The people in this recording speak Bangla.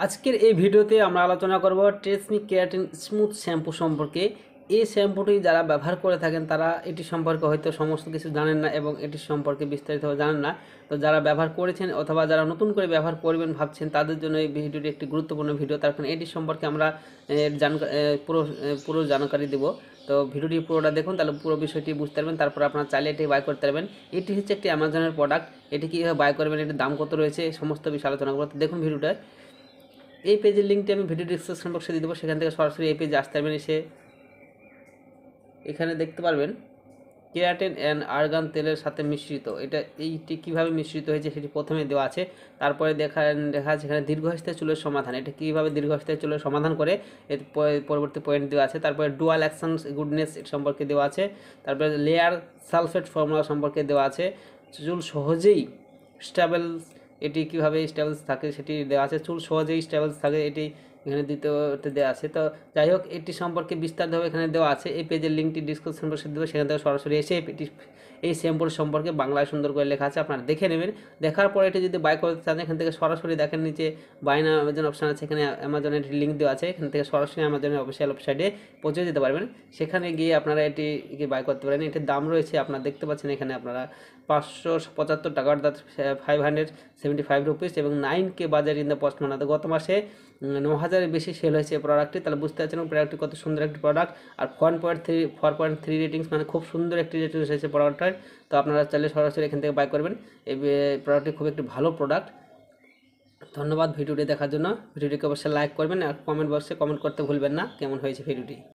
আজকের এই ভিডিওতে আমরা আলোচনা করব ট্রেসমি কেরাটিন স্মুথ শ্যাম্পু সম্পর্কে। এই শ্যাম্পুটি যারা ব্যবহার করে থাকেন তারা এটি সম্পর্কে হয়তো সমস্ত কিছু জানেন না এবং এটি সম্পর্কে বিস্তারিতভাবে জানেন না। তো যারা ব্যবহার করেছেন অথবা যারা নতুন করে ব্যবহার করবেন ভাবছেন তাদের জন্য এই ভিডিওটি একটি গুরুত্বপূর্ণ ভিডিও। তার কারণ এটি সম্পর্কে আমরা পুরো জানকারি দেব। তো ভিডিওটি পুরোটা দেখুন, তাহলে পুরো বিষয়টি বুঝতে পারবেন। তারপর আপনারা চাইলে এটি বাই করতে পারবেন। এটি হচ্ছে একটি অ্যামাজনের প্রোডাক্ট। এটি কীভাবে বাই করবেন, এটির দাম কত রয়েছে, সমস্ত বিষয় আলোচনা করতে দেখুন ভিডিওটা। এই পেজের লিঙ্কটি আমি ভিডিও ডিসক্রিপশন বক্সে দিয়ে দেবো, সেখান থেকে সরাসরি এই পেজে আসতে পারবেন। এসে এখানে দেখতে পারবেন কেরাটিন অ্যান্ড আর্গান তেলের সাথে মিশ্রিত। এইটি কীভাবে মিশ্রিত হয়েছে সেটি প্রথমে দেওয়া আছে। তারপরে দেখা আছে এখানে দীর্ঘস্থায়ী চুলের সমাধান, এটা কীভাবে দীর্ঘস্থায়ী চুলের সমাধান করে এর পরবর্তী পয়েন্ট দেওয়া আছে। তারপরে ডুয়াল অ্যাকশন গুডনেস সম্পর্কে দেওয়া আছে। তারপরে লেয়ার সালফেট ফর্মুলা সম্পর্কে দেওয়া আছে। চুল সহজেই স্টেবল, এটি কীভাবে স্টেবলস থাকে সেটি দেওয়া আছে। চুল সহজেই স্টেবলস থাকে এটি এখানে দ্বিতীয়তে দেওয়া আছে। তো যাই হোক, এটি সম্পর্কে বিস্তারিতভাবে এখানে দেওয়া আছে। এই পেজের লিঙ্কটি ডিসক্রিপশন বক্সে দেবো, সেখান থেকে সরাসরি এসে এই শ্যাম্পুর সম্পর্কে বাংলায় সুন্দর করে লেখা আছে, আপনারা দেখে নেবেন। দেখার পরে এটি যদি বাই করতে চান এখান থেকে সরাসরি দেখেন নিচে বাই না অ্যামাজন অপশান আছে, এখানে অ্যামাজনের লিঙ্ক দেওয়া আছে। এখান থেকে সরাসরি অ্যামাজনের অফিসিয়াল ওয়েবসাইটে পৌঁছে যেতে পারবেন। সেখানে গিয়ে আপনারা এটিকে বাই করতে পারেন। এটির দাম রয়েছে আপনারা দেখতে পাচ্ছেন এখানে, আপনারা 575 টাকা, অর্থাৎ 575 রুপিস, এবং 9K বাজার ইন দ্য পোস্ট মানাতে গত মাসে 9,000-এর বেশি সেল হয়েছে প্রোডাক্টটি। তাহলে বুঝতে পারছেন প্রোডাক্টটি কত সুন্দর একটি প্রোডাক্ট। আর 4.3 রেটিংস, মানে খুব সুন্দর একটি রেটিংস হয়েছে প্রোডাক্টটার। তো আপনারা চাইলে সরাসরি এখান থেকে বাই করবেন। এই প্রোডাক্টটি খুব একটি ভালো প্রোডাক্ট। ধন্যবাদ ভিডিওটি দেখার জন্য। ভিডিওটিকে অবশ্যই লাইক করবেন আর কমেন্ট বক্সে কমেন্ট করতে ভুলবেন না কেমন হয়েছে ভিডিওটি।